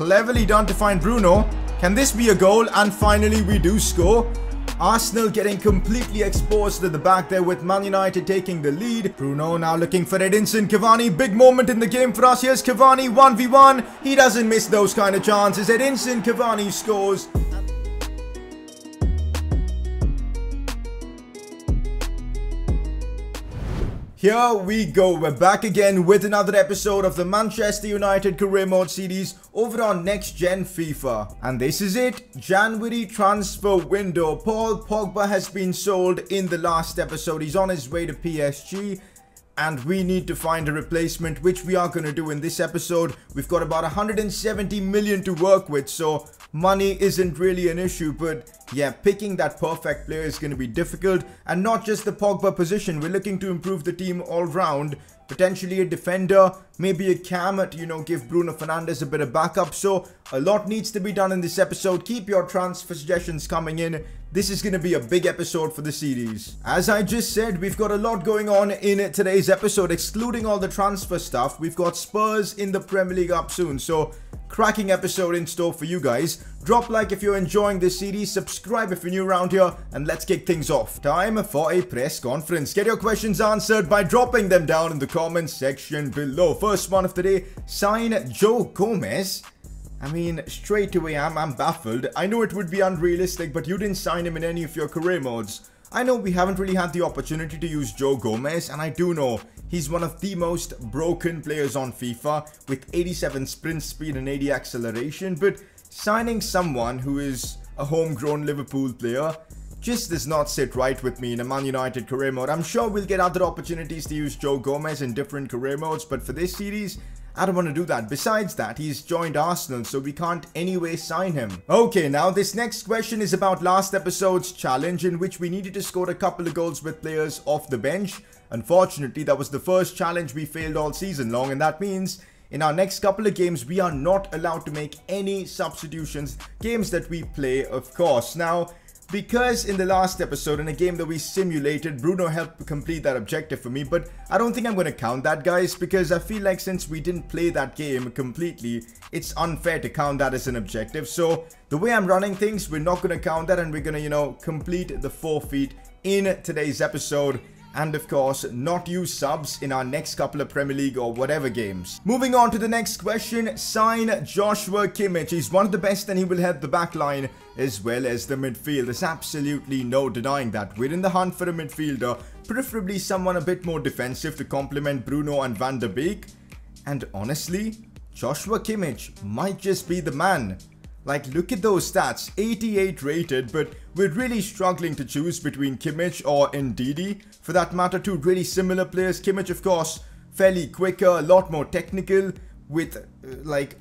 Cleverly done to find Bruno. Can this be a goal? And finally we do score. Arsenal getting completely exposed at the back there with Man United taking the lead. Bruno now looking for Edinson Cavani. Big moment in the game for us. Here's Cavani 1v1. He doesn't miss those kind of chances. Edinson Cavani scores. Here we go, we're back again with another episode of the Manchester United Career Mode series over on Next Gen FIFA. And this is it, January transfer window. Paul Pogba has been sold in the last episode. He's on his way to PSG. And we need to find a replacement, which we are going to do in this episode. We've got about 170 million to work with, so money isn't really an issue. But yeah, picking that perfect player is going to be difficult. And not just the Pogba position. We're looking to improve the team all round. Potentially a defender, maybe a cam to, give Bruno Fernandes a bit of backup. So a lot needs to be done in this episode. Keep your transfer suggestions coming in. This is going to be a big episode for the series. As I just said, we've got a lot going on in today's episode, excluding all the transfer stuff. We've got Spurs in the Premier League up soon, so cracking episode in store for you guys. Drop like if you're enjoying this series, subscribe if you're new around here, and let's kick things off. Time for a press conference. Get your questions answered by dropping them down in the comments section below. First one of the day, sign Joe Gomez. I mean, straight away, I'm baffled. I know it would be unrealistic, but you didn't sign him in any of your career modes. I know we haven't really had the opportunity to use Joe Gomez, and I do know he's one of the most broken players on FIFA with 87 sprint speed and 80 acceleration, but signing someone who is a homegrown Liverpool player just does not sit right with me in a Man United career mode. I'm sure we'll get other opportunities to use Joe Gomez in different career modes, but for this series, I don't want to do that. Besides that, he's joined Arsenal, so we can't anyway sign him. Okay, now this next question is about last episode's challenge in which we needed to score a couple of goals with players off the bench. Unfortunately, that was the first challenge we failed all season long, and that means in our next couple of games, we are not allowed to make any substitutions. Games that we play, of course. Now, because in the last episode, in a game that we simulated, Bruno helped complete that objective for me, but I don't think I'm going to count that, guys, because I feel like since we didn't play that game completely, it's unfair to count that as an objective. So the way I'm running things, we're not going to count that, and we're going to, complete the forfeit in today's episode. And of course, not use subs in our next couple of Premier League or whatever games. Moving on to the next question, sign Joshua Kimmich. He's one of the best and he will help the back line as well as the midfield. There's absolutely no denying that. We're in the hunt for a midfielder, preferably someone a bit more defensive to complement Bruno and Van der Beek. And honestly, Joshua Kimmich might just be the man. Like, look at those stats, 88 rated, but we're really struggling to choose between Kimmich or Ndidi. For that matter, two really similar players. Kimmich, of course, fairly quicker, a lot more technical, with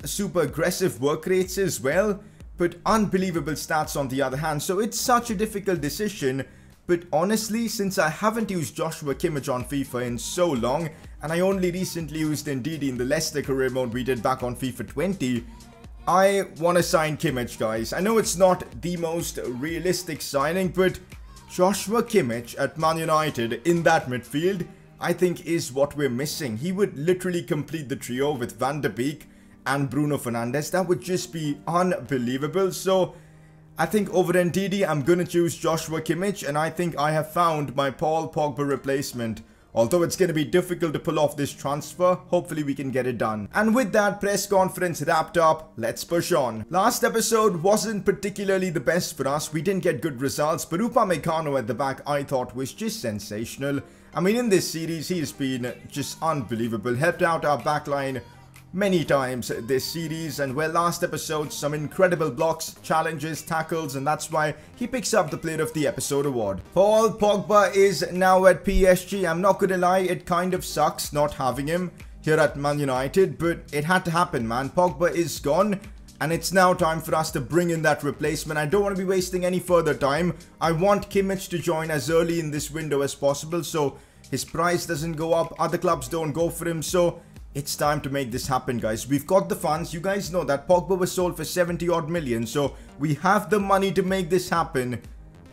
super aggressive work rates as well, but unbelievable stats on the other hand. So it's such a difficult decision. But honestly, since I haven't used Joshua Kimmich on FIFA in so long, and I only recently used Ndidi in the Leicester career mode we did back on FIFA 20, I want to sign Kimmich, guys. I know it's not the most realistic signing, but Joshua Kimmich at Man United in that midfield, I think is what we're missing. He would literally complete the trio with Van der Beek and Bruno Fernandes. That would just be unbelievable. So I think over Ndidi, I'm going to choose Joshua Kimmich, and I think I have found my Paul Pogba replacement. Although it's going to be difficult to pull off this transfer, hopefully we can get it done. And with that press conference wrapped up, let's push on. Last episode wasn't particularly the best for us. We didn't get good results, but Upamecano at the back I thought was just sensational. I mean, in this series, he has been just unbelievable. Helped out our backline many times this series, and well, last episode, some incredible blocks, challenges, tackles, and that's why he picks up the Player of the Episode award. Paul Pogba is now at PSG. I'm not gonna lie, it kind of sucks not having him here at Man United, but it had to happen, man. Pogba is gone, and it's now time for us to bring in that replacement. I don't want to be wasting any further time. I want Kimmich to join as early in this window as possible, so his price doesn't go up, other clubs don't go for him, so it's time to make this happen, guys. We've got the funds. You guys know that Pogba was sold for 70 odd million. So we have the money to make this happen.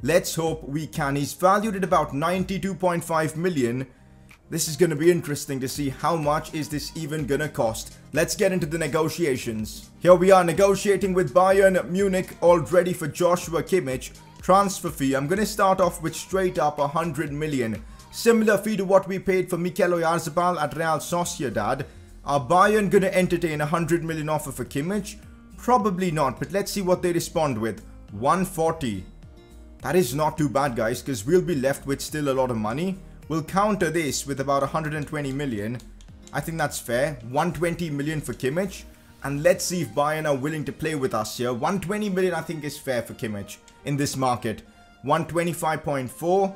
Let's hope we can. He's valued at about 92.5 million. This is going to be interesting to see how much is this even going to cost. Let's get into the negotiations. Here we are negotiating with Bayern Munich, all ready for Joshua Kimmich. Transfer fee, I'm going to start off with straight up 100 million. Similar fee to what we paid for Mikhail Yanzabal at Real Sociedad. Are Bayern going to entertain 100 million offer for Kimmich? Probably not, but let's see what they respond with. 140. That is not too bad, guys, because we'll be left with still a lot of money. We'll counter this with about 120 million. I think that's fair. 120 million for Kimmich. And let's see if Bayern are willing to play with us here. 120 million I think is fair for Kimmich in this market. 125.4.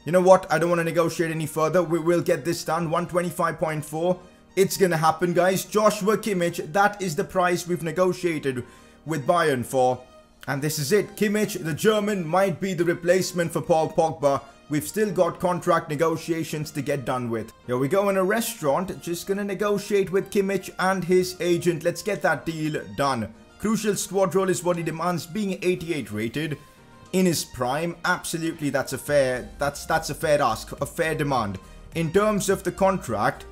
You know what? I don't want to negotiate any further. We'll get this done. 125.4. It's going to happen, guys. Joshua Kimmich, that is the price we've negotiated with Bayern for. And this is it. Kimmich, the German, might be the replacement for Paul Pogba. We've still got contract negotiations to get done with. Here we go in a restaurant. Just gonna negotiate with Kimmich and his agent. Let's get that deal done. Crucial squad role is what he demands, being 88 rated. In his prime, absolutely that's a fair ask, a fair demand. In terms of the contract,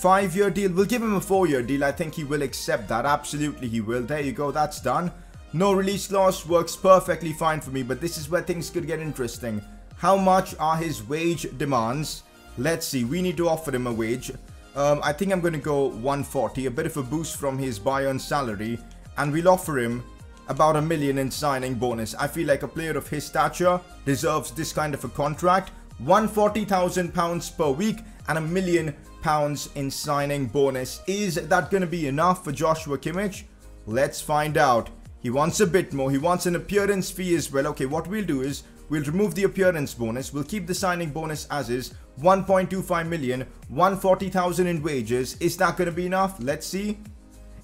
5-year deal. We'll give him a 4-year deal. I think he will accept that. Absolutely he will. There you go, that's done. No release clause works perfectly fine for me, but this is where things could get interesting. How much are his wage demands? Let's see. We need to offer him a wage. I think I'm going to go 140. A bit of a boost from his Bayern salary. And we'll offer him about $1 million in signing bonus. I feel like a player of his stature deserves this kind of a contract. £140,000 per week and £1 million in signing bonus. Is that going to be enough for Joshua Kimmich? Let's find out. He wants a bit more. He wants an appearance fee as well. Okay, what we'll do is we'll remove the appearance bonus. We'll keep the signing bonus as is. 1.25 million. 140,000 in wages. Is that going to be enough? Let's see.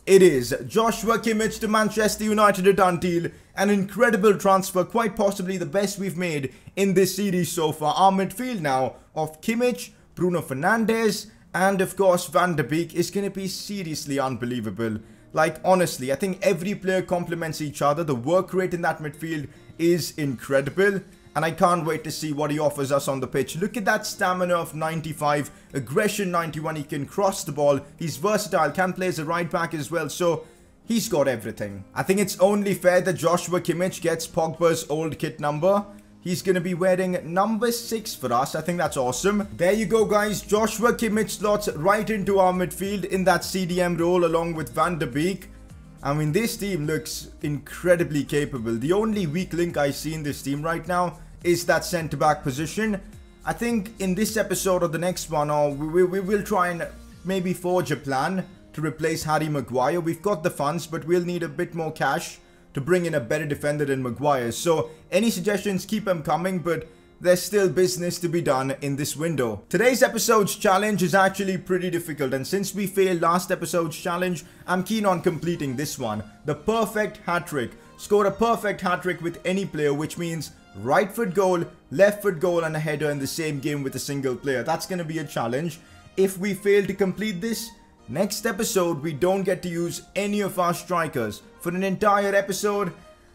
It is. Joshua Kimmich to Manchester United at Untitled. An incredible transfer. Quite possibly the best we've made in this series so far. Our midfield now of Kimmich, Bruno Fernandes, and of course Van de Beek is going to be seriously unbelievable. Like, honestly, I think every player complements each other. The work rate in that midfield is incredible. And I can't wait to see what he offers us on the pitch. Look at that stamina of 95. Aggression 91. He can cross the ball. He's versatile. Can play as a right back as well. So, he's got everything. I think it's only fair that Joshua Kimmich gets Pogba's old kit number. He's going to be wearing number 6 for us. I think that's awesome. There you go, guys. Joshua Kimmich slots right into our midfield in that CDM role along with Van de Beek. I mean, this team looks incredibly capable. The only weak link I see in this team right now is that centre-back position. I think in this episode or the next one, we will try and maybe forge a plan to replace Harry Maguire. We've got the funds, but we'll need a bit more cash to bring in a better defender than Maguire. So any suggestions, keep them coming, but there's still business to be done in this window. Today's episode's challenge is actually pretty difficult, and since we failed last episode's challenge, I'm keen on completing this one. The perfect hat-trick. Score a perfect hat-trick with any player, which means right foot goal, left foot goal, and a header in the same game with a single player. That's going to be a challenge. If we fail to complete this, next episode we don't get to use any of our strikers for an entire episode.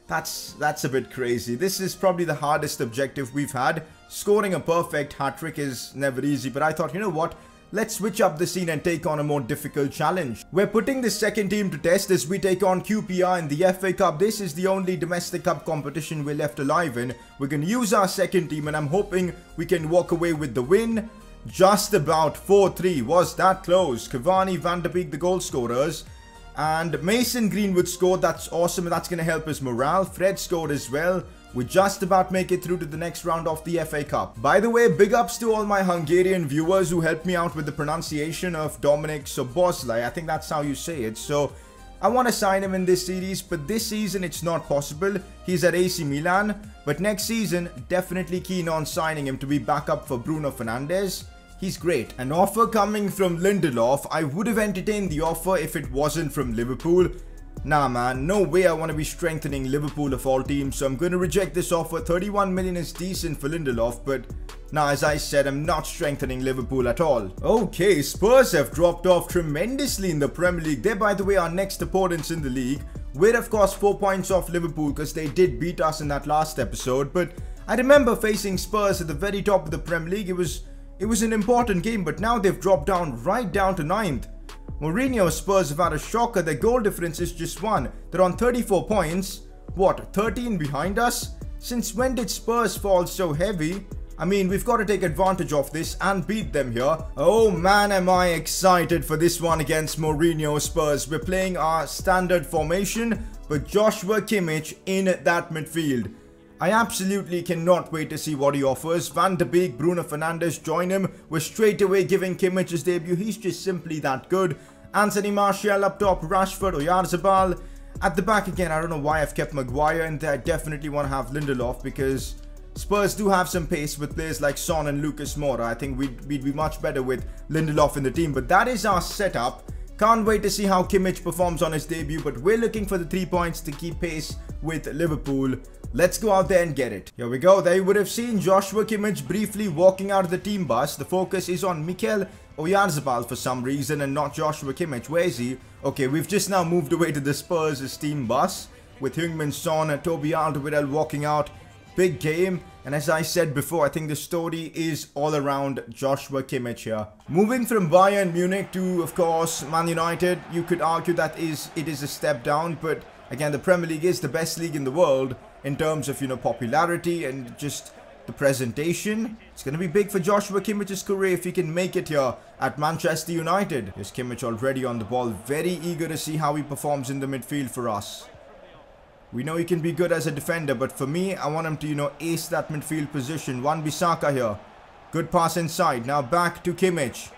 That's a bit crazy. This is probably the hardest objective we've had. Scoring a perfect hat-trick is never easy, but I thought, you know what? Let's switch up the scene and take on a more difficult challenge. We're putting the second team to test as we take on QPR in the FA Cup. This is the only domestic cup competition we're left alive in. We're going to use our second team, and I'm hoping we can walk away with the win. Just about 4-3. Was that close? Cavani, Van de Beek, the goal scorers. And Mason Greenwood scored. That's awesome. That's going to help his morale. Fred scored as well. We just about make it through to the next round of the FA Cup. By the way, big ups to all my Hungarian viewers who helped me out with the pronunciation of Dominik Szoboszlai. I think that's how you say it. So, I want to sign him in this series, but this season it's not possible. He's at AC Milan. But next season, definitely keen on signing him to be backup for Bruno Fernandes. He's great. An offer coming from Lindelof. I would have entertained the offer if it wasn't from Liverpool. Nah, man, no way I want to be strengthening Liverpool of all teams, so I'm going to reject this offer. 31 million is decent for Lindelof, but now, as I said, I'm not strengthening Liverpool at all. Okay, Spurs have dropped off tremendously in the Premier League. They're, by the way, our next opponents in the league. We're, of course, 4 points off Liverpool because they did beat us in that last episode, but I remember facing Spurs at the very top of the Premier League. It was an important game, but now they've dropped down right down to 9th. Mourinho's Spurs have had a shocker. Their goal difference is just 1. They're on 34 points. What, 13 behind us? Since when did Spurs fall so heavy? I mean, we've got to take advantage of this and beat them here. Oh man, am I excited for this one against Mourinho Spurs. We're playing our standard formation, but Joshua Kimmich in that midfield. I absolutely cannot wait to see what he offers. Van de Beek, Bruno Fernandes join him. We're straight away giving Kimmich his debut. He's just simply that good. Anthony Martial up top, Rashford, Yanzabal. At the back again, I don't know why I've kept Maguire in there. I definitely want to have Lindelof because Spurs do have some pace with players like Son and Lucas Moura. I think we'd be much better with Lindelof in the team. But that is our setup. Can't wait to see how Kimmich performs on his debut. But we're looking for the 3 points to keep pace with Liverpool. Let's go out there and get it. Here we go. There you would have seen Joshua Kimmich briefly walking out of the team bus. The focus is on Mikhail Yanzabal for some reason and not Joshua Kimmich. Where is he? Okay, we've just now moved away to the Spurs' team bus with Heung-min Son and Toby Alderweireld walking out. Big game, and as I said before, I think the story is all around Joshua Kimmich here. Moving from Bayern Munich to, of course, Man United, you could argue that it is a step down, but again, the Premier League is the best league in the world in terms of, popularity and just the presentation. It's going to be big for Joshua Kimmich's career if he can make it here at Manchester United. Here's Kimmich already on the ball, very eager to see how he performs in the midfield for us. We know he can be good as a defender, but for me, I want him to, ace that midfield position. Wan-Bissaka here. Good pass inside. Now back to Kimmich.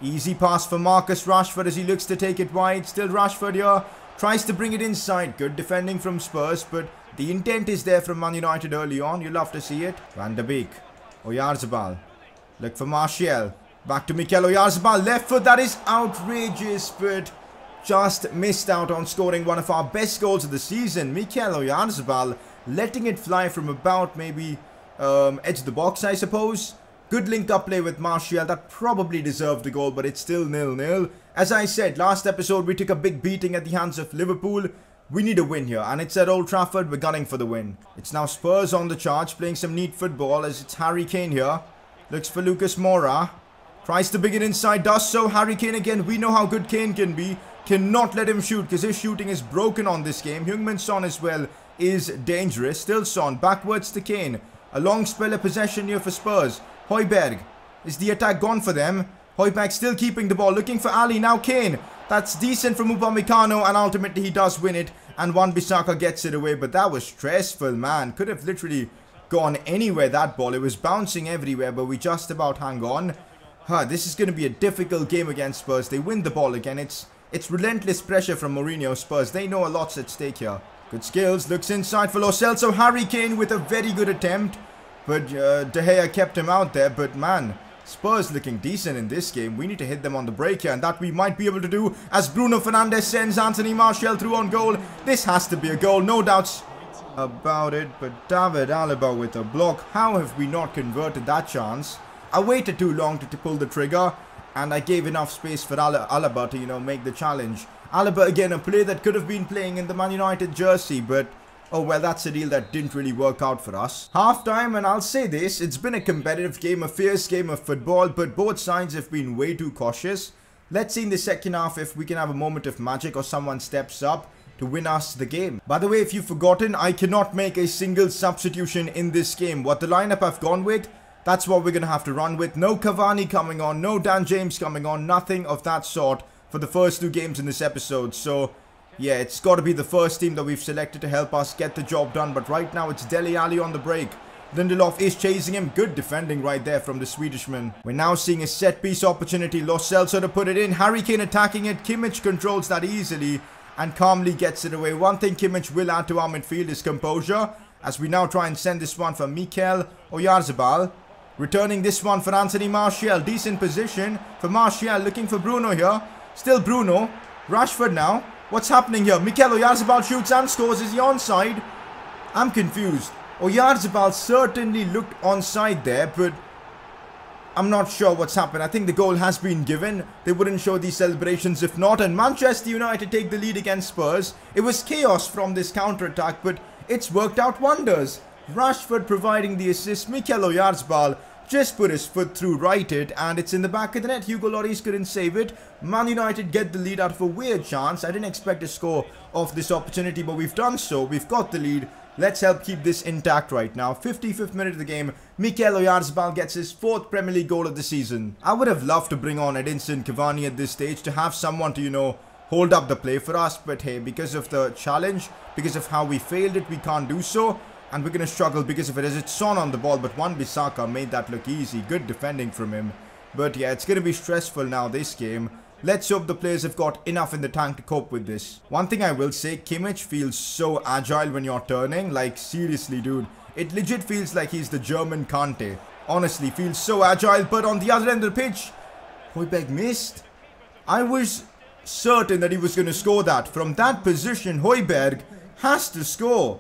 Easy pass for Marcus Rashford as he looks to take it wide. Still Rashford here. Tries to bring it inside. Good defending from Spurs, but the intent is there from Man United early on. You'll love to see it. Van de Beek. Oyarzabal. Look for Martial. Back to Mikhail Oyarzabal. Left foot. That is outrageous, but just missed out on scoring one of our best goals of the season. Mikhail Oyarzabal letting it fly from about maybe edge of the box, I suppose. Good link-up play with Martial. That probably deserved the goal, but it's still 0-0. As I said, last episode we took a big beating at the hands of Liverpool. We need a win here, and it's at Old Trafford. We're gunning for the win. It's now Spurs on the charge, playing some neat football as it's Harry Kane here. Looks for Lucas Moura. Tries to begin inside, does so. Harry Kane again. We know how good Kane can be. Cannot let him shoot because his shooting is broken on this game. Heung-min Son as well is dangerous. Still Son, backwards to Kane. A long spell of possession here for Spurs. Højbjerg. Is the attack gone for them? Højbjerg still keeping the ball. Looking for Ali. Now Kane. That's decent from Upamecano, and ultimately he does win it. And Wan-Bissaka gets it away. But that was stressful, man. Could have literally gone anywhere, that ball. It was bouncing everywhere, but we just about hang on. This is going to be a difficult game against Spurs. They win the ball again. It's relentless pressure from Mourinho Spurs. They know a lot's at stake here. Good skills. Looks inside for Lo Celso. Harry Kane with a very good attempt. But De Gea kept him out there. But man, Spurs looking decent in this game. We need to hit them on the break here. And that we might be able to do as Bruno Fernandes sends Anthony Martial through on goal. This has to be a goal. No doubts about it. But David Alaba with a block. How have we not converted that chance? I waited too long to pull the trigger. And I gave enough space for Alaba to, make the challenge. Alaba, again, a player that could have been playing in the Man United jersey. But, oh, well, that's a deal that didn't really work out for us. Half-time, and I'll say this. It's been a competitive game, a fierce game of football. But both sides have been way too cautious. Let's see in the second half if we can have a moment of magic or someone steps up to win us the game. By the way, if you've forgotten, I cannot make a single substitution in this game. What the lineup I've gone with, that's what we're going to have to run with. No Cavani coming on, no Dan James coming on, nothing of that sort for the first 2 games in this episode. So, yeah, it's got to be the first team that we've selected to help us get the job done. But right now, it's Dele Alli on the break. Lindelof is chasing him. Good defending right there from the Swedishman. We're now seeing a set-piece opportunity. Lo Celso to put it in. Harry Kane attacking it. Kimmich controls that easily and calmly gets it away. One thing Kimmich will add to our midfield is composure, as we now try and send this one for Mikhail Oyarzabal. Returning this one for Anthony Martial. Decent position for Martial. Looking for Bruno here. Still Bruno. Rashford now. What's happening here? Mikhail Oyarzabal shoots and scores. Is he onside? I'm confused. Oyarzabal certainly looked onside there, but I'm not sure what's happened. I think the goal has been given. They wouldn't show these celebrations if not. And Manchester United take the lead against Spurs. It was chaos from this counter-attack, but it's worked out wonders. Rashford providing the assist. Mikhail Oyarzabal just put his foot through, right it, and it's in the back of the net. Hugo Lloris couldn't save it. Man United get the lead out of a weird chance. I didn't expect to score off this opportunity, but we've done so. We've got the lead. Let's help keep this intact right now. 55th minute of the game. Mikhail Yanzabal gets his 4th Premier League goal of the season. I would have loved to bring on Edinson Cavani at this stage to have someone to, you know, hold up the play for us. But hey, because of the challenge, because of how we failed it, we can't do so. And we're going to struggle because of it, as it's Son on the ball. But Wan-Bissaka made that look easy. Good defending from him. But yeah, it's going to be stressful now this game. Let's hope the players have got enough in the tank to cope with this. One thing I will say, Kimmich feels so agile when you're turning. Like, seriously, dude. It legit feels like he's the German Kante. Honestly, feels so agile. But on the other end of the pitch, Højbjerg missed. I was certain that he was going to score that. From that position, Højbjerg has to score.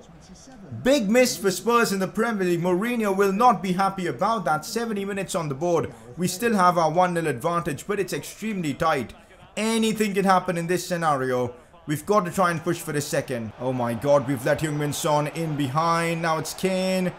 Big miss for Spurs in the Premier League. Mourinho will not be happy about that. 70 minutes on the board. We still have our 1-0 advantage, but it's extremely tight. Anything can happen in this scenario. We've got to try and push for the second. Oh my god, we've let Heung-min Son in behind. Now it's Kane.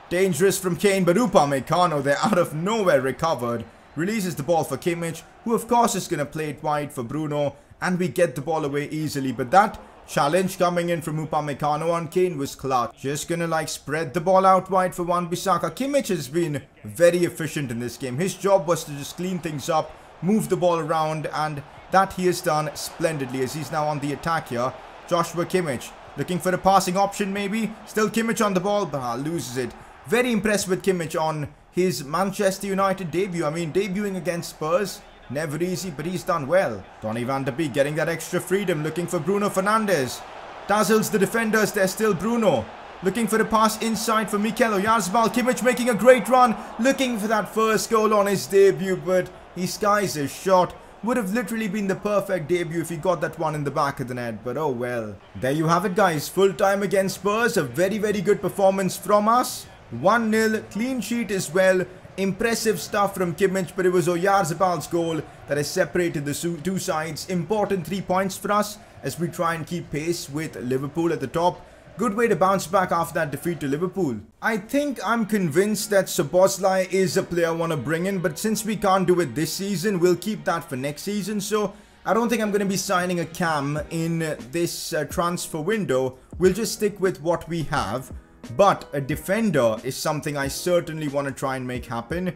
Dangerous from Kane, but Upamecano there out of nowhere recovered. Releases the ball for Kimmich, who of course is going to play it wide for Bruno. And we get the ball away easily, but that challenge coming in from Upamecano on Kane was clutch. Just gonna like spread the ball out wide for Wan-Bissaka. Kimmich has been very efficient in this game. His job was to just clean things up, move the ball around, and that he has done splendidly as he's now on the attack here. Joshua Kimmich looking for the passing option maybe. Still Kimmich on the ball, but loses it. Very impressed with Kimmich on his Manchester United debut. I mean, debuting against Spurs. Never easy, but he's done well. Donny van de Beek getting that extra freedom, looking for Bruno Fernandes. Dazzles the defenders, there's still Bruno. Looking for the pass inside for Mikhail Yanzabal. Kimmich making a great run, looking for that first goal on his debut, but he skies his shot. Would have literally been the perfect debut if he got that one in the back of the net, but oh well. There you have it, guys. Full time against Spurs. A very, very good performance from us. 1-0, clean sheet as well. Impressive stuff from Kimmich, but it was Oyarzabal's goal that has separated the two sides. Important 3 points for us as we try and keep pace with Liverpool at the top. Good way to bounce back after that defeat to Liverpool. I think I'm convinced that Szoboszlai is a player I want to bring in, but since we can't do it this season, we'll keep that for next season. So I don't think I'm going to be signing a cam in this transfer window. We'll just stick with what we have. But a defender is something I certainly want to try and make happen.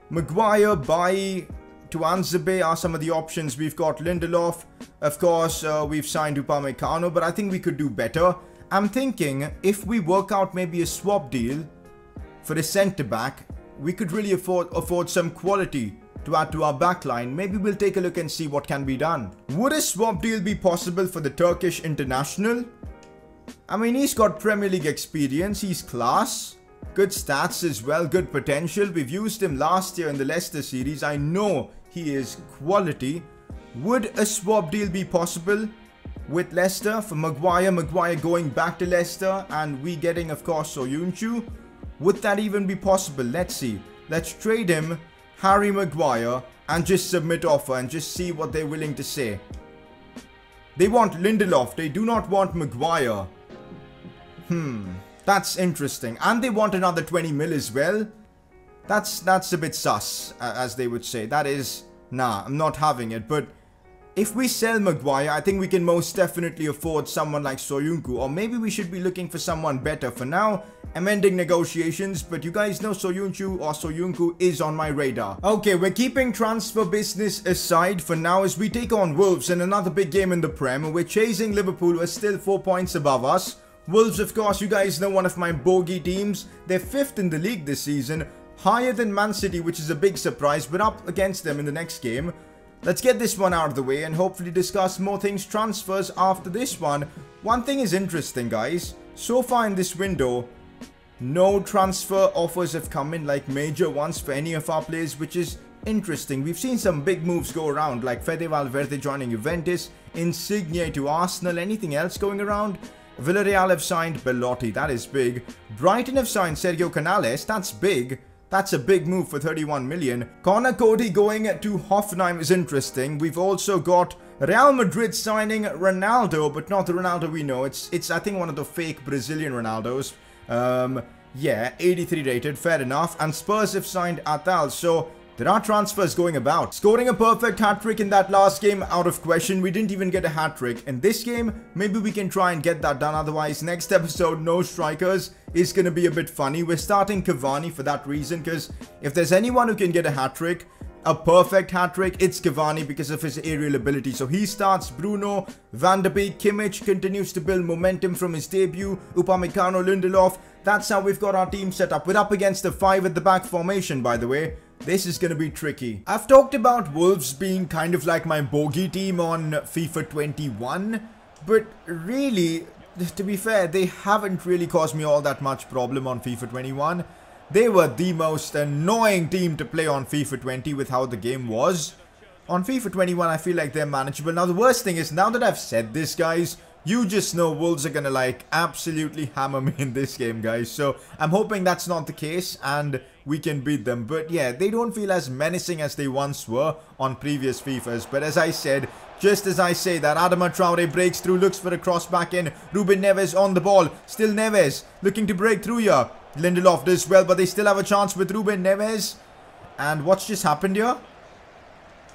Maguire, Bailly, Tuanzebe are some of the options. We've got Lindelof. Of course, we've signed Upamecano, but I think we could do better. I'm thinking if we work out maybe a swap deal for the centre-back, we could really afford some quality to add to our backline. Maybe we'll take a look and see what can be done. Would a swap deal be possible for the Turkish international? I mean, he's got Premier League experience, he's class, good stats as well, good potential. We've used him last year in the Leicester series. I know he is quality. Would a swap deal be possible with Leicester for Maguire? Maguire going back to Leicester and we getting, of course, Soyuncu. Would that even be possible? Let's see. Let's trade him, Harry Maguire, and just submit offer and just see what they're willing to say. They want Lindelof. They do not want Maguire. That's interesting. And they want another 20 mil as well. That's a bit sus, as they would say. That is, nah, I'm not having it. But if we sell Maguire, I think we can most definitely afford someone like Soyuncu. Or maybe we should be looking for someone better. For now, I'm ending negotiations. But you guys know Soyuncu is on my radar. Okay, we're keeping transfer business aside for now as we take on Wolves in another big game in the Prem. We're chasing Liverpool, who are still 4 points above us. Wolves, of course, you guys know, one of my bogey teams. They're 5th in the league this season. Higher than Man City, which is a big surprise. But up against them in the next game. Let's get this one out of the way and hopefully discuss more things transfers after this one. One thing is interesting, guys. So far in this window, no transfer offers have come in, like major ones for any of our players, which is interesting. We've seen some big moves go around, like Fede Valverde joining Juventus, Insigne to Arsenal. Anything else going around? Villarreal have signed Belotti, that is big. Brighton have signed Sergio Canales, that's big. That's a big move for 31 million. Connor Cody going to Hoffenheim is interesting. We've also got Real Madrid signing Ronaldo, but not the Ronaldo we know. It's I think one of the fake Brazilian Ronaldos. Yeah, 83 rated, fair enough. And Spurs have signed Atal, so there are transfers going about. Scoring a perfect hat-trick in that last game, out of question. We didn't even get a hat-trick. In this game, maybe we can try and get that done. Otherwise, next episode, no strikers, is going to be a bit funny. We're starting Cavani for that reason, because if there's anyone who can get a hat-trick, a perfect hat-trick, it's Cavani because of his aerial ability. So he starts Bruno, Van de Beek, Kimmich continues to build momentum from his debut, Upamecano, Lindelof. That's how we've got our team set up. We're up against a 5 at the back formation, by the way. This is going to be tricky. I've talked about Wolves being kind of like my bogey team on FIFA 21, but really, to be fair, they haven't really caused me all that much problem on FIFA 21. They were the most annoying team to play on FIFA 20 with how the game was. On FIFA 21, I feel like they're manageable. Now, the worst thing is, now that I've said this, guys, you just know Wolves are going to, like, absolutely hammer me in this game, guys. So, I'm hoping that's not the case and we can beat them. But, yeah, they don't feel as menacing as they once were on previous FIFAs. But as I said, just as I say that, Adama Traore breaks through, looks for a cross back in. Ruben Neves on the ball. Still Neves looking to break through here. Lindelof does well, but they still have a chance with Ruben Neves. And what's just happened here?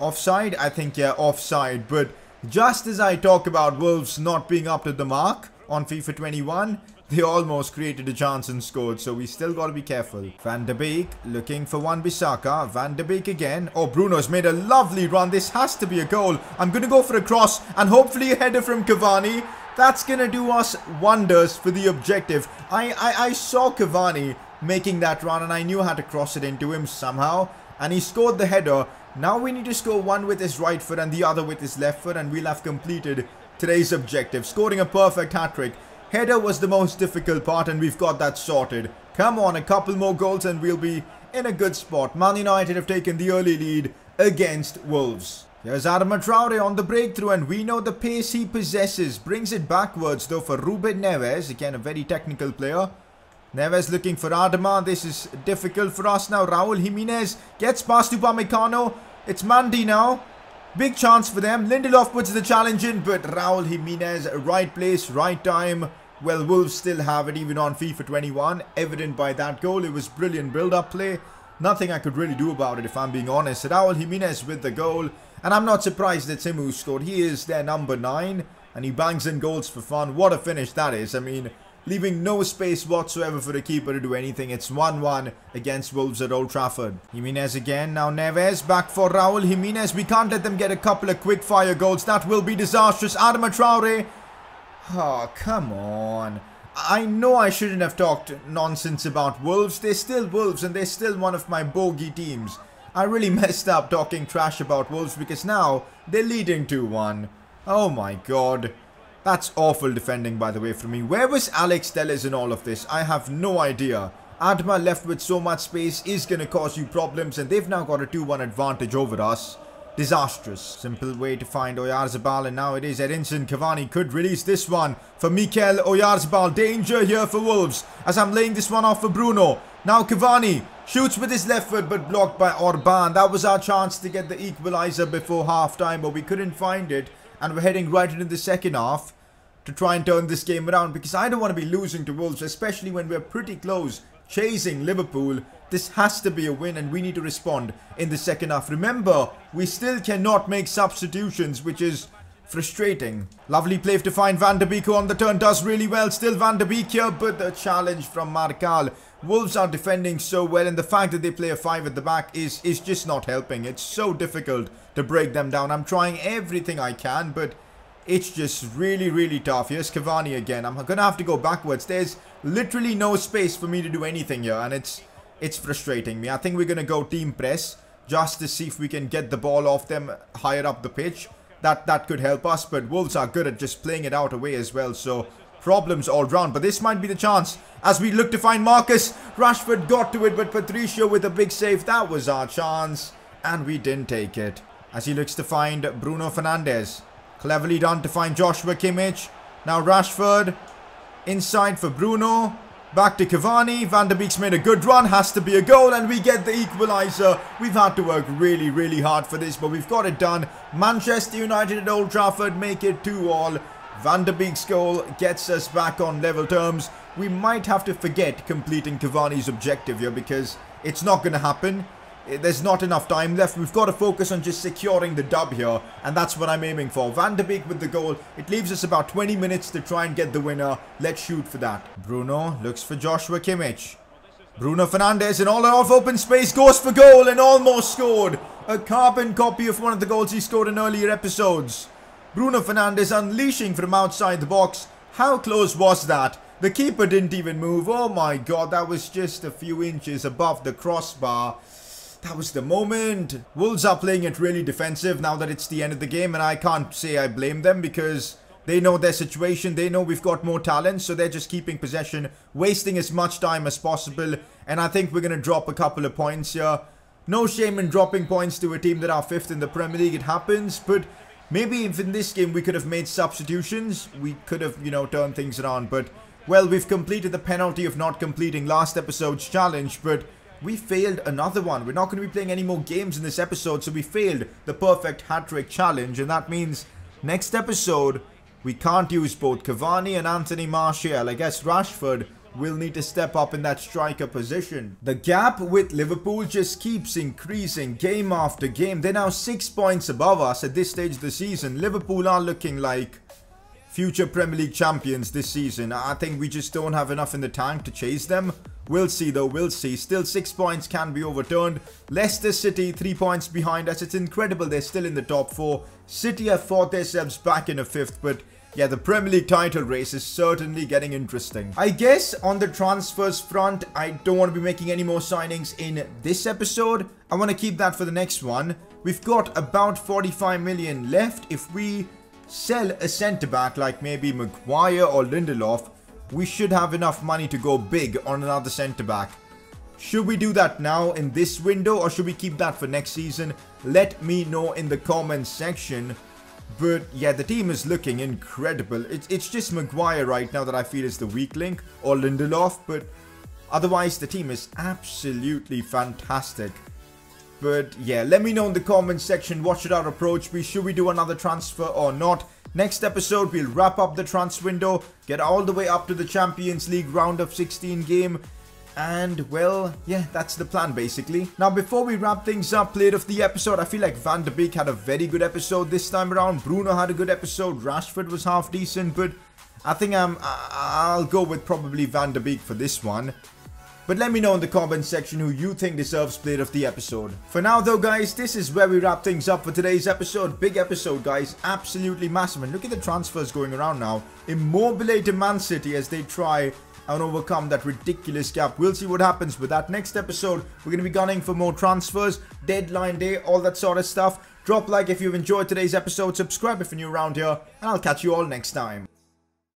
Offside? I think, yeah, offside. But just as I talk about Wolves not being up to the mark on FIFA 21, they almost created a chance and scored. So we still got to be careful. Van de Beek looking for Wan-Bissaka. Van de Beek again. Oh, Bruno's made a lovely run. This has to be a goal. I'm going to go for a cross and hopefully a header from Cavani. That's going to do us wonders for the objective. I saw Cavani making that run and I knew how to cross it into him somehow. And he scored the header. Now we need to score one with his right foot and the other with his left foot. And we'll have completed today's objective. Scoring a perfect hat-trick. Header was the most difficult part and we've got that sorted. Come on, a couple more goals and we'll be in a good spot. Man United have taken the early lead against Wolves. Here's Adama Traore on the breakthrough and we know the pace he possesses. Brings it backwards though for Ruben Neves. Again, a very technical player. Neves looking for Adama. This is difficult for us now. Raul Jimenez gets past Upamecano. It's Mandy now. Big chance for them. Lindelof puts the challenge in, but Raul Jimenez, right place, right time. Well, Wolves still have it even on FIFA 21. Evident by that goal. It was brilliant build-up play. Nothing I could really do about it if I'm being honest. Raul Jimenez with the goal. And I'm not surprised it's him who scored. He is their number 9. And he bangs in goals for fun. What a finish that is. I mean, leaving no space whatsoever for the keeper to do anything. It's 1-1 against Wolves at Old Trafford. Jimenez again. Now Neves back for Raul Jimenez. We can't let them get a couple of quick fire goals. That will be disastrous. Adama Traore. Oh, come on. I know I shouldn't have talked nonsense about Wolves. They're still Wolves and they're still one of my bogey teams. I really messed up talking trash about Wolves because now they're leading 2-1. Oh my god. That's awful defending, by the way, from me. Where was Alex Telles in all of this? I have no idea. Adama left with so much space is going to cause you problems and they've now got a 2-1 advantage over us. Disastrous. Simple way to find Yanzabal and now it is Edinson Cavani could release this one for Mikhail Yanzabal. Danger here for Wolves as I'm laying this one off for Bruno. Now Cavani shoots with his left foot but blocked by Orban. That was our chance to get the equalizer before half-time but we couldn't find it. And we're heading right into the second half to try and turn this game around because I don't want to be losing to Wolves, especially when we're pretty close chasing Liverpool. This has to be a win and we need to respond in the second half. Remember, we still cannot make substitutions, which is frustrating. Lovely play to find Van de Beek, who on the turn does really well. Still Van de Beek here, but the challenge from Mikhail. Wolves are defending so well and the fact that they play a 5 at the back is just not helping. It's so difficult to break them down. I'm trying everything I can, but it's just really, really tough. Here's Cavani again. I'm going to have to go backwards. There's literally no space for me to do anything here and it's frustrating me. I think we're going to go team press just to see if we can get the ball off them higher up the pitch. That could help us, but Wolves are good at just playing it out away as well. So problems all round, but this might be the chance as we look to find Marcus. Rashford got to it, but Patricio with a big save. That was our chance and we didn't take it as he looks to find Bruno Fernandes. Cleverly done to find Joshua Kimmich. Now Rashford inside for Bruno. Back to Cavani. Van de Beek's made a good run. Has to be a goal and we get the equaliser. We've had to work really, really hard for this, but we've got it done. Manchester United at Old Trafford make it 2-2. Van de Beek's goal gets us back on level terms. We might have to forget completing Cavani's objective here because it's not going to happen. There's not enough time left. We've got to focus on just securing the dub here, and that's what I'm aiming for. Van de Beek with the goal. It leaves us about 20 minutes to try and get the winner. Let's shoot for that. Bruno looks for Joshua Kimmich. Bruno Fernandes in all of open space goes for goal and almost scored. A carbon copy of one of the goals he scored in earlier episodes. Bruno Fernandes unleashing from outside the box. How close was that? The keeper didn't even move. Oh my god, that was just a few inches above the crossbar. That was the moment. Wolves are playing it really defensive now that it's the end of the game, and I can't say I blame them because they know their situation. They know we've got more talent, so they're just keeping possession, wasting as much time as possible, and I think we're going to drop a couple of points here. No shame in dropping points to a team that are 5th in the Premier League. It happens, but maybe if in this game we could have made substitutions, we could have, you know, turned things around. But, well, we've completed the penalty of not completing last episode's challenge, but we failed another one. We're not going to be playing any more games in this episode, so we failed the perfect hat-trick challenge, and that means next episode we can't use both Cavani and Anthony Martial. I guess Rashford will need to step up in that striker position. The gap with Liverpool just keeps increasing game after game. They're now 6 points above us at this stage of the season. Liverpool are looking like future Premier League champions this season. I think we just don't have enough in the tank to chase them. We'll see though, we'll see. Still 6 points can be overturned. Leicester City 3 points behind us. It's incredible they're still in the top 4. City have fought themselves back in a 5th, but yeah, the Premier League title race is certainly getting interesting. I guess on the transfers front, I don't want to be making any more signings in this episode. I want to keep that for the next one. We've got about 45 million left. If we sell a centre-back like maybe Maguire or Lindelof, we should have enough money to go big on another centre-back. Should we do that now in this window, or should we keep that for next season? Let me know in the comments section. But yeah, the team is looking incredible. It's just Maguire right now that I feel is the weak link, or Lindelof, but otherwise the team is absolutely fantastic. But yeah, let me know in the comments section what should our approach be. Should we do another transfer or not? Next episode, we'll wrap up the transfer window, get all the way up to the Champions League round of 16 game. And, well, yeah, that's the plan, basically. Now, before we wrap things up, player of the episode, I feel like Van de Beek had a very good episode this time around. Bruno had a good episode. Rashford was half decent, but I think I'll go with probably Van de Beek for this one. But let me know in the comments section who you think deserves player of the episode. For now though guys, this is where we wrap things up for today's episode. Big episode guys, absolutely massive. And look at the transfers going around now. Immobile to Man City as they try and overcome that ridiculous gap. We'll see what happens with that. Next episode, we're going to be gunning for more transfers, deadline day, all that sort of stuff. Drop a like if you've enjoyed today's episode, subscribe if you're new around here, and I'll catch you all next time.